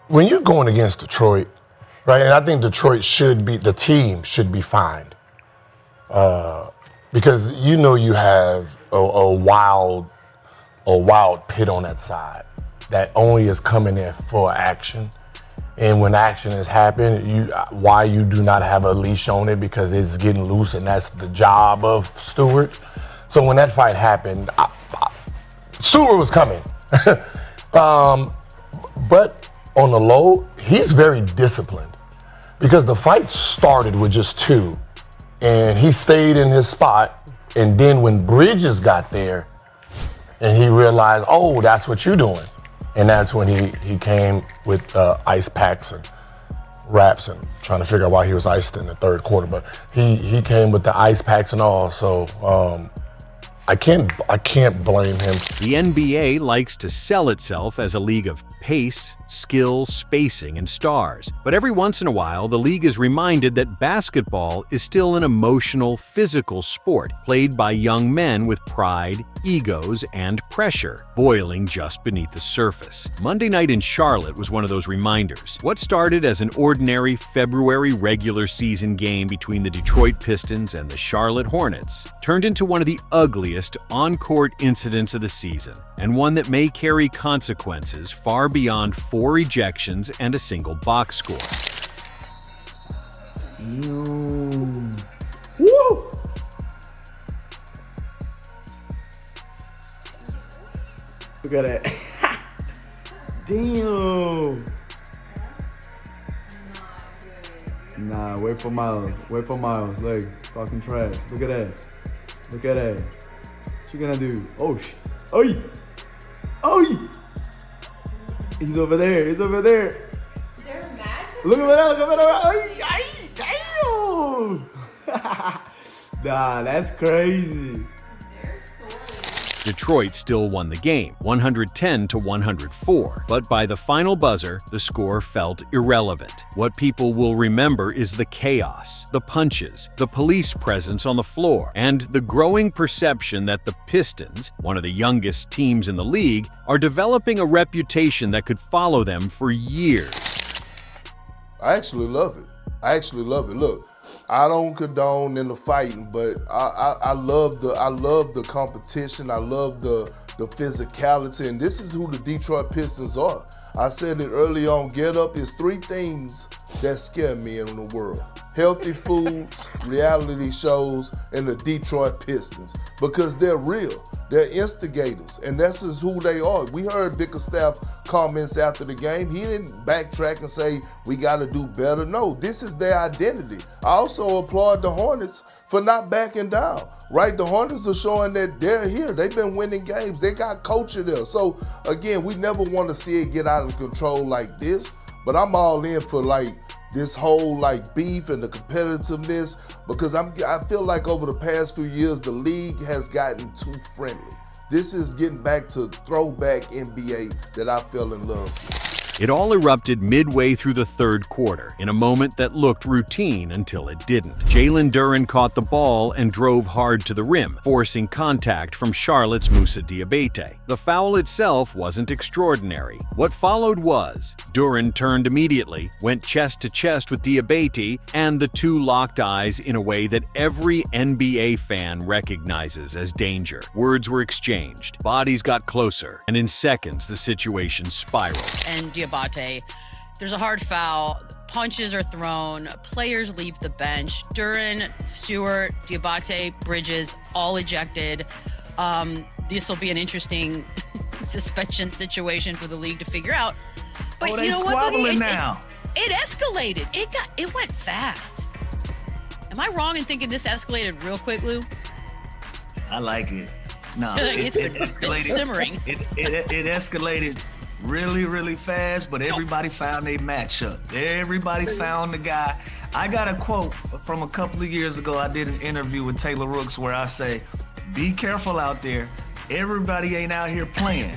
when you're going against Detroit, right, and I think the team should be fined. Because you have a wild pit on that side that only is coming in for action. And when action has happened, why you do not have a leash on it, because it's getting loose, and that's the job of Stewart. So when that fight happened, Stewart was coming. But on the low, he's very disciplined, because the fight started with just two, and he stayed in his spot. And then when Bridges got there and he realized, oh, that's what you're doing. And that's when he came with ice packs and wraps, and trying to figure out why he was iced in the third quarter. But he came with the ice packs and all. So I can't blame him. The NBA likes to sell itself as a league of pace, skill, spacing, and stars. But every once in a while, the league is reminded that basketball is still an emotional, physical sport played by young men with pride, egos, and pressure boiling just beneath the surface. Monday night in Charlotte was one of those reminders. What started as an ordinary February regular season game between the Detroit Pistons and the Charlotte Hornets turned into one of the ugliest on-court incidents of the season, and one that may carry consequences far beyond 4 ejections and a single box score. Woo! Look at that. Damn. Nah, wait for Miles. Wait for Miles. Like, talking trash. Look at that. Look at that. What you gonna do? Oh, Oi! Oi! He's over there. He's over there. They're mad? Look at that. Look at that. Damn. Nah, that's crazy. Detroit still won the game, 110-104, but by the final buzzer, the score felt irrelevant. What people will remember is the chaos, the punches, the police presence on the floor, and the growing perception that the Pistons, one of the youngest teams in the league, are developing a reputation that could follow them for years. I actually love it. Look, I don't condone in the fighting, but I love the competition. I love the physicality, and this is who the Detroit Pistons are. I said it early on. Get Up is 3 things that scare me in the world: healthy foods, reality shows, and the Detroit Pistons, because they're real. They're instigators, and this is who they are. We heard Bickerstaff comments after the game. He didn't backtrack and say, we got to do better. No, this is their identity. I also applaud the Hornets for not backing down, right? The Hornets are showing that they're here. They've been winning games. They got culture there. So, again, we never want to see it get out of control like this, but I'm all in for, this whole beef and the competitiveness, because I feel like over the past few years the league has gotten too friendly. This is getting back to throwback NBA that I fell in love with. It all erupted midway through the third quarter, in a moment that looked routine until it didn't. Jalen Duren caught the ball and drove hard to the rim, forcing contact from Charlotte's Moussa Diabate. The foul itself wasn't extraordinary. What followed was, Duren turned immediately, went chest to chest with Diabate, and the two locked eyes in a way that every NBA fan recognizes as danger. Words were exchanged, bodies got closer, and in seconds the situation spiraled. And Diabate, there's a hard foul, punches are thrown, players leave the bench. Duren, Stewart, Diabate, Bridges, all ejected. This will be an interesting suspension situation for the league to figure out. But they you know squabbling what, now. It escalated. It went fast. Am I wrong in thinking this escalated real quick, Lou? I like it. No, It's been simmering. It escalated really, really fast, but everybody found a matchup. Everybody found the guy. I got a quote from a couple of years ago. I did an interview with Taylor Rooks where I say, be careful out there. Everybody ain't out here playing.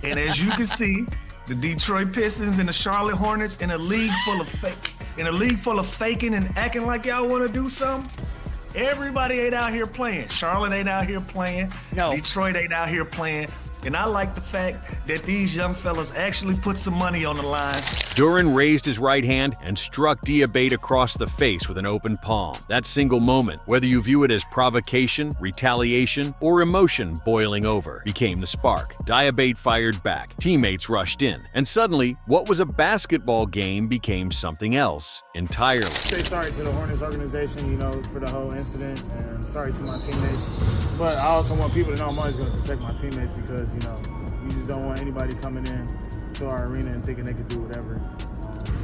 And as you can see, the Detroit Pistons and the Charlotte Hornets in a league full of faking and acting like y'all want to do something. Everybody ain't out here playing. Charlotte ain't out here playing. No. Detroit ain't out here playing. And I like the fact that these young fellas actually put some money on the line. Duren raised his right hand and struck Diabate across the face with an open palm. That single moment, whether you view it as provocation, retaliation, or emotion boiling over, became the spark. Diabate fired back, teammates rushed in, and suddenly, what was a basketball game became something else entirely. Say sorry to the Hornets organization, you know, for the whole incident, and sorry to my teammates. But I also want people to know I'm always going to protect my teammates because, you know, you just don't want anybody coming in to our arena and thinking they could do whatever,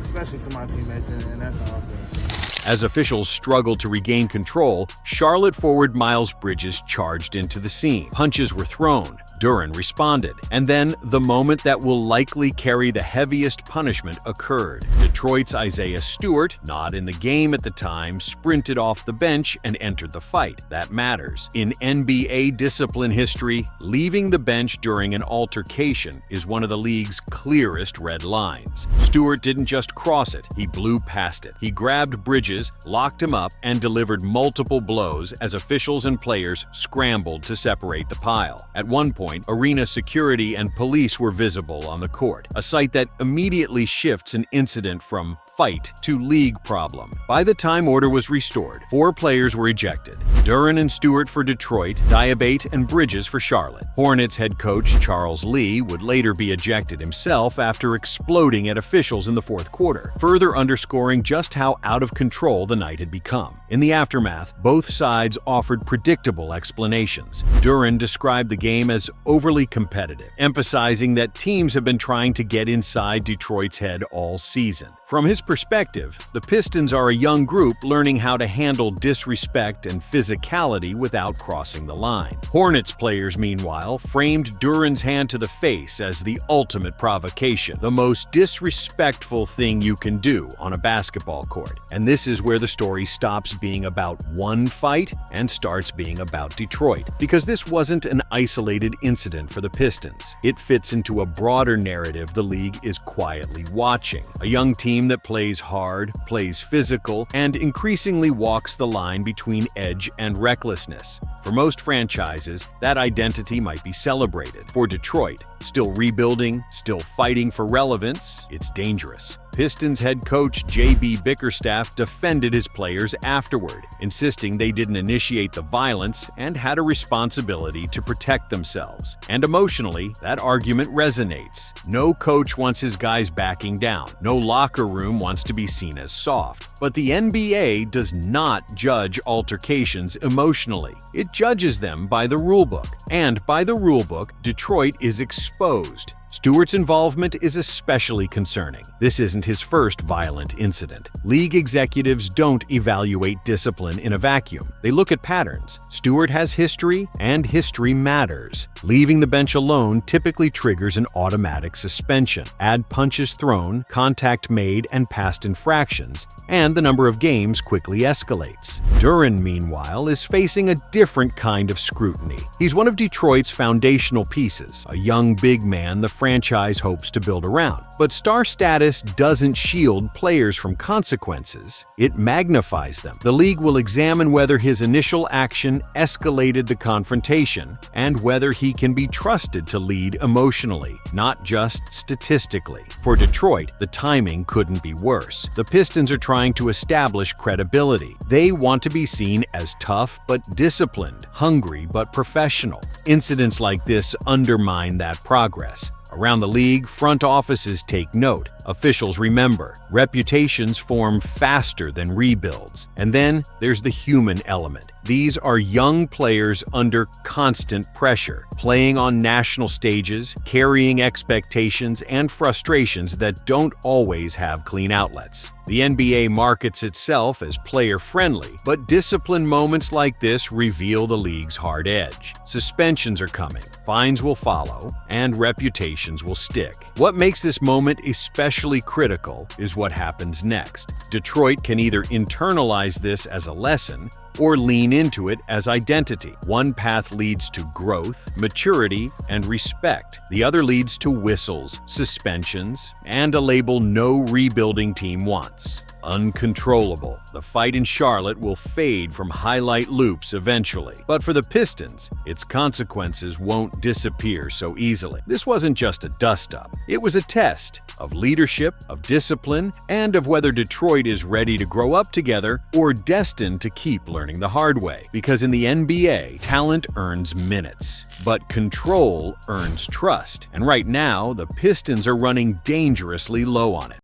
especially to my teammates, and that's how I feel. As officials struggled to regain control, Charlotte forward Miles Bridges charged into the scene. Punches were thrown. Duren responded, and then the moment that will likely carry the heaviest punishment occurred. Detroit's Isaiah Stewart, not in the game at the time, sprinted off the bench and entered the fight. That matters. In NBA discipline history, leaving the bench during an altercation is one of the league's clearest red lines. Stewart didn't just cross it, he blew past it. He grabbed Bridges, locked him up, and delivered multiple blows as officials and players scrambled to separate the pile. At one point, arena security and police were visible on the court, a sight that immediately shifts an incident from fight to league problem. By the time order was restored, 4 players were ejected. Duren and Stewart for Detroit, Diabate and Bridges for Charlotte. Hornets head coach Charles Lee would later be ejected himself after exploding at officials in the fourth quarter, further underscoring just how out of control the night had become. In the aftermath, both sides offered predictable explanations. Duren described the game as overly competitive, emphasizing that teams have been trying to get inside Detroit's head all season. From his perspective, the Pistons are a young group learning how to handle disrespect and physicality without crossing the line. Hornets players, meanwhile, framed Duren's hand to the face as the ultimate provocation, the most disrespectful thing you can do on a basketball court. And this is where the story stops being about one fight and starts being about Detroit, because this wasn't an isolated incident for the Pistons. It fits into a broader narrative the league is quietly watching. A young team that plays hard, plays physical, and increasingly walks the line between edge and recklessness. For most franchises, that identity might be celebrated. For Detroit, still rebuilding, still fighting for relevance, it's dangerous. Pistons head coach J.B. Bickerstaff defended his players afterward, insisting they didn't initiate the violence and had a responsibility to protect themselves. And emotionally, that argument resonates. No coach wants his guys backing down. No locker room wants to be seen as soft. But the NBA does not judge altercations emotionally. It judges them by the rulebook. And by the rulebook, Detroit is exposed. Stewart's involvement is especially concerning. This isn't his first violent incident. League executives don't evaluate discipline in a vacuum. They look at patterns. Stewart has history, and history matters. Leaving the bench alone typically triggers an automatic suspension. Add punches thrown, contact made, and past infractions, and the number of games quickly escalates. Duren, meanwhile, is facing a different kind of scrutiny. He's one of Detroit's foundational pieces, a young big man the franchise hopes to build around. But star status doesn't shield players from consequences, it magnifies them. The league will examine whether his initial action escalated the confrontation and whether he can be trusted to lead emotionally, not just statistically. For Detroit, the timing couldn't be worse. The Pistons are trying to establish credibility. They want to be seen as tough but disciplined, hungry but professional. Incidents like this undermine that progress. Around the league, front offices take note. Officials remember. Reputations form faster than rebuilds. And then there's the human element. These are young players under constant pressure, playing on national stages, carrying expectations and frustrations that don't always have clean outlets. The NBA markets itself as player-friendly, but discipline moments like this reveal the league's hard edge. Suspensions are coming, fines will follow, and reputations will stick. What makes this moment especially critical is what happens next. Detroit can either internalize this as a lesson or lean into it as identity. One path leads to growth, maturity, and respect. The other leads to whistles, suspensions, and a label no rebuilding team wants. uncontrollable. The fight in Charlotte will fade from highlight loops eventually. But for the Pistons, its consequences won't disappear so easily. This wasn't just a dust-up. It was a test of leadership, of discipline, and of whether Detroit is ready to grow up together or destined to keep learning the hard way. Because in the NBA, talent earns minutes, but control earns trust. And right now, the Pistons are running dangerously low on it.